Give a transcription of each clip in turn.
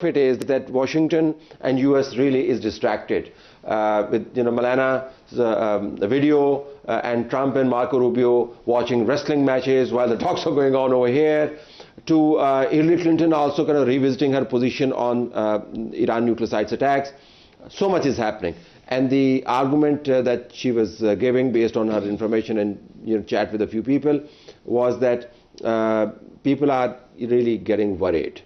it is that Washington and US really is distracted with Malana's video and Trump and Marco Rubio watching wrestling matches while the talks are going on over here, to Hillary Clinton also kind of revisiting her position on Iran nuclear sites attacks. So much is happening, and the argument that she was giving based on her information and chat with a few people was that people are really getting worried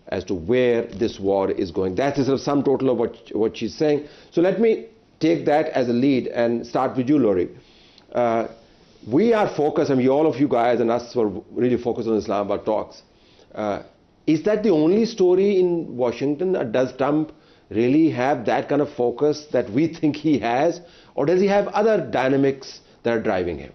as to where this war is going. That is a sum total of what she's saying. So let me take that as a lead and start with you, Laurie. We are focused, I mean, all of you guys and us were really focused on Islamabad talks. Is that the only story in Washington? Does Trump really have that kind of focus that we think he has? Or does he have other dynamics that are driving him?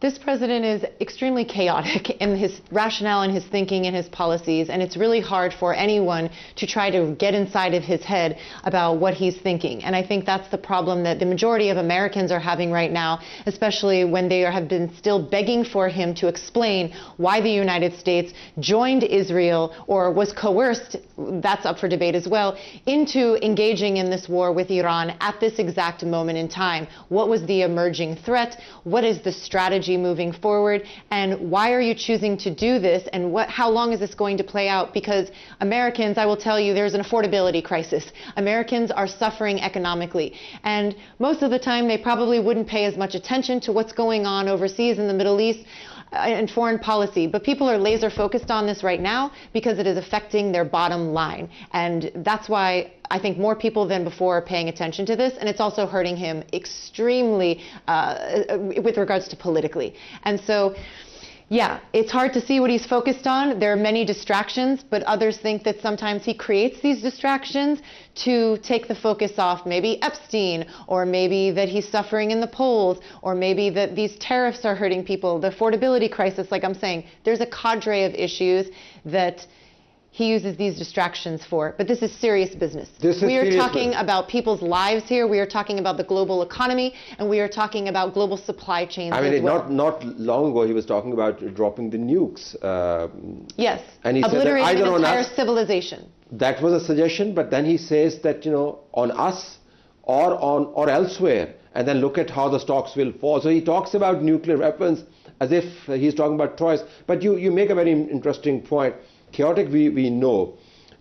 This president is extremely chaotic in his rationale and his thinking and his policies, and it's really hard for anyone to try to get inside of his head about what he's thinking. And I think that's the problem that the majority of Americans are having right now, especially when they have been still begging for him to explain why the United States joined Israel or was coerced, that's up for debate as well, into engaging in this war with Iran at this exact moment in time. What was the emerging threat? What is the strategy moving forward, and why are you choosing to do this, and how long is this going to play out? Because Americans, I will tell you, there's an affordability crisis. Americans are suffering economically, and most of the time they probably wouldn't pay as much attention to what's going on overseas in the Middle East and foreign policy, but people are laser focused on this right now because it is affecting their bottom line, and that's why I think more people than before are paying attention to this, and it's also hurting him extremely with regards to politically. And so, yeah, it's hard to see what he's focused on. There are many distractions, but others think that sometimes he creates these distractions to take the focus off maybe Epstein, or maybe that he's suffering in the polls, or maybe that these tariffs are hurting people, the affordability crisis, like I'm saying. There's a cadre of issues that he uses these distractions for, but this is serious business. We are talking about people's lives here. We are talking about the global economy, and we are talking about global supply chains as well. Not long ago he was talking about dropping the nukes. Yes, and he obliterating said that an entire civilization. That was a suggestion, but then he says that on us or elsewhere, and then look at how the stocks will fall. So he talks about nuclear weapons as if he's talking about toys. But you make a very interesting point. Chaotic, we know,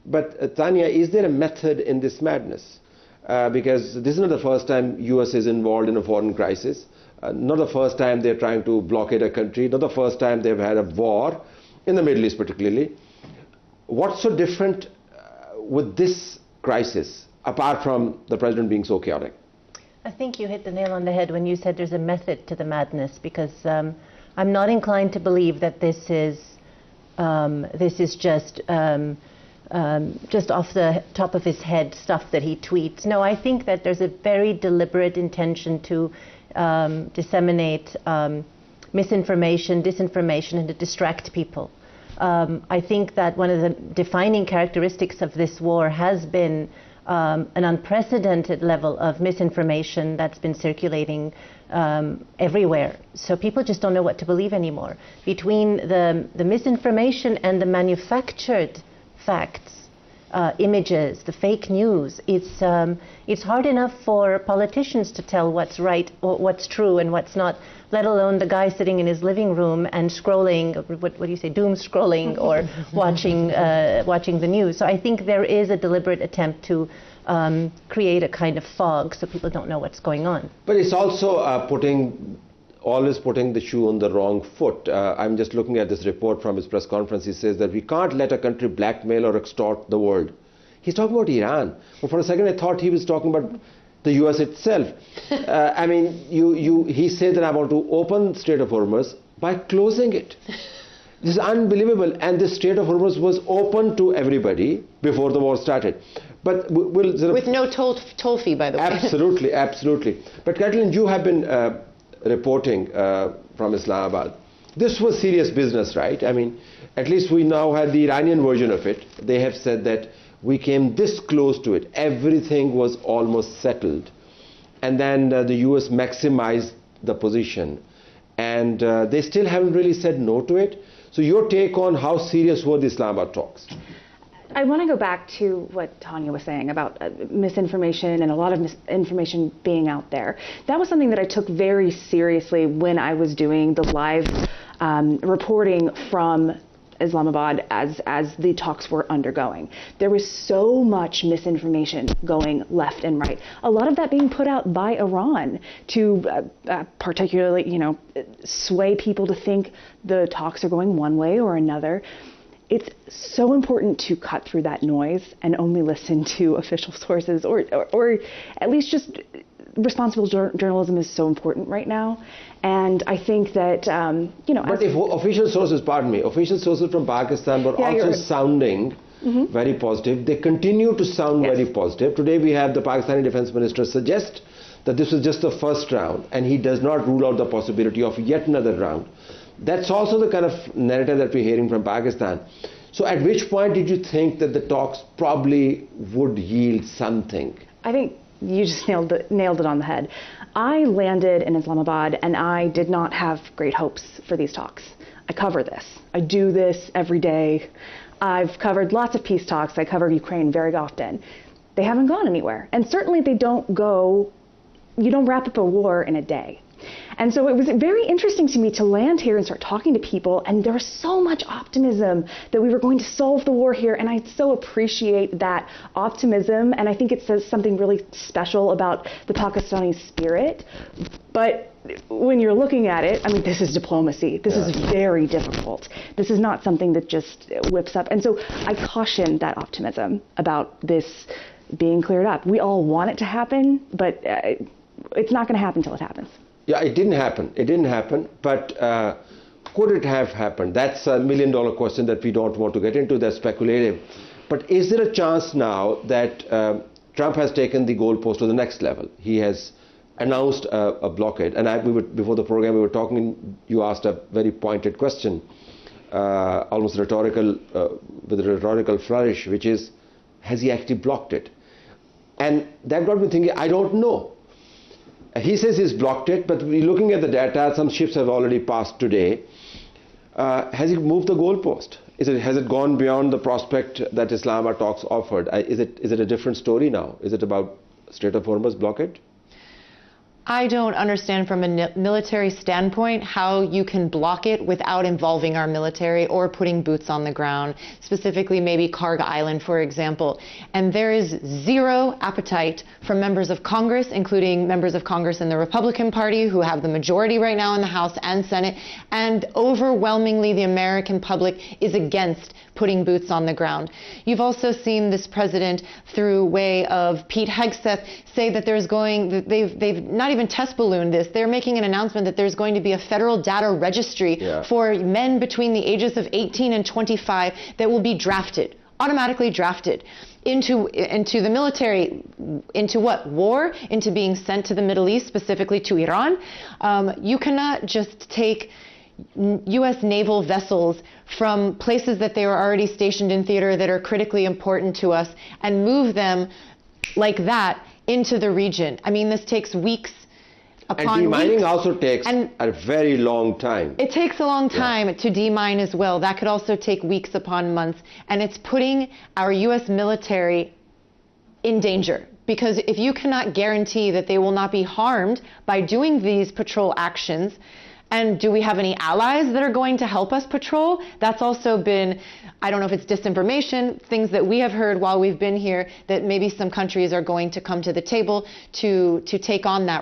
but Tanya, is there a method in this madness? Because this is not the first time US is involved in a foreign crisis, not the first time they're trying to blockade a country, not the first time they've had a war, in the Middle East particularly. What's so different with this crisis, apart from the president being so chaotic? I think you hit the nail on the head when you said there's a method to the madness, because I'm not inclined to believe that this is just off the top of his head stuff that he tweets. No, I think that there's a very deliberate intention to disseminate misinformation, disinformation, and to distract people. I think that one of the defining characteristics of this war has been an unprecedented level of misinformation that's been circulating everywhere. So people just don't know what to believe anymore. Between the misinformation and the manufactured facts, images, the fake news, it's hard enough for politicians to tell what's right or what's true and what's not, let alone the guy sitting in his living room and scrolling, what do you say, doom scrolling, or watching the news. So I think there is a deliberate attempt to create a kind of fog so people don't know what's going on. But it's also always putting the shoe on the wrong foot. I'm just looking at this report from his press conference. He says that we can't let a country blackmail or extort the world. He's talking about Iran. But for a second I thought he was talking about the US itself. I mean, he said that I want to open Strait of Hormuz by closing it. This is unbelievable. And the Strait of Hormuz was open to everybody before the war started. But with no toll fee, by the way. Absolutely, absolutely. But Kathleen, you have been reporting from Islamabad. This was serious business, right? I mean, at least we now have the Iranian version of it. They have said that we came this close to it. Everything was almost settled. And then the US maximized the position. And they still haven't really said no to it. So your take on how serious were the Islamabad talks? I want to go back to what Tanya was saying about misinformation and a lot of misinformation being out there. That was something that I took very seriously when I was doing the live reporting from Islamabad as the talks were undergoing. There was so much misinformation going left and right. A lot of that being put out by Iran to particularly, sway people to think the talks are going one way or another. It's so important to cut through that noise and only listen to official sources, or at least just responsible journalism is so important right now. And I think that, But if official sources, official sources from Pakistan were also sounding very positive. They continue to sound very positive. Today we have the Pakistani Defense Minister suggest that this was just the first round, and he does not rule out the possibility of yet another round. That's also the kind of narrative that we're hearing from Pakistan. So at which point did you think that the talks probably would yield something? I think you just nailed it on the head. I landed in Islamabad and I did not have great hopes for these talks. I cover this. I do this every day. I've covered lots of peace talks. I cover Ukraine very often. They haven't gone anywhere. And certainly you don't wrap up a war in a day. And so it was very interesting to me to land here and start talking to people, and there was so much optimism that we were going to solve the war here, and I so appreciate that optimism, and I think it says something really special about the Pakistani spirit. But when you're looking at it, this is diplomacy. This is very difficult. This is not something that just whips up. And so I caution that optimism about this being cleared up. We all want it to happen, but it's not going to happen until it happens. Yeah, it didn't happen. It didn't happen. But could it have happened? That's a million-dollar question that we don't want to get into. That's speculative. But is there a chance now that Trump has taken the goalpost to the next level? He has announced a blockade. And before the program, we were talking. You asked a very pointed question, almost rhetorical, with a rhetorical flourish, which is, has he actually blocked it? And that got me thinking. I don't know. He says he's blocked it, but we're looking at the data. Some ships have already passed today. Has he moved the goalpost? Has it gone beyond the prospect that Islamabad talks offered? Is it a different story now? Is it about Strait of Hormuz blockade? I don't understand from a military standpoint how you can block it without involving our military or putting boots on the ground, specifically maybe Karg Island, for example. And there is zero appetite from members of Congress, including members of Congress in the Republican Party, who have the majority right now in the House and Senate. And overwhelmingly, the American public is against putting boots on the ground. You've also seen this president, through way of Pete Hegseth, say that they've not even test ballooned this. They're making an announcement that there's going to be a federal data registry for men between the ages of 18 and 25 that will be drafted, automatically drafted into the military. Into what? War? Into being sent to the Middle East, specifically to Iran. You cannot just take U.S. naval vessels from places that they were already stationed in theater that are critically important to us and move them like that into the region. This takes weeks upon weeks. And demining also takes a very long time. It takes a long time to demine as well. That could also take weeks upon months. And it's putting our U.S. military in danger. Because if you cannot guarantee that they will not be harmed by doing these patrol actions, and do we have any allies that are going to help us patrol? That's also been, I don't know if it's disinformation, things that we have heard while we've been here, that maybe some countries are going to come to the table to take on that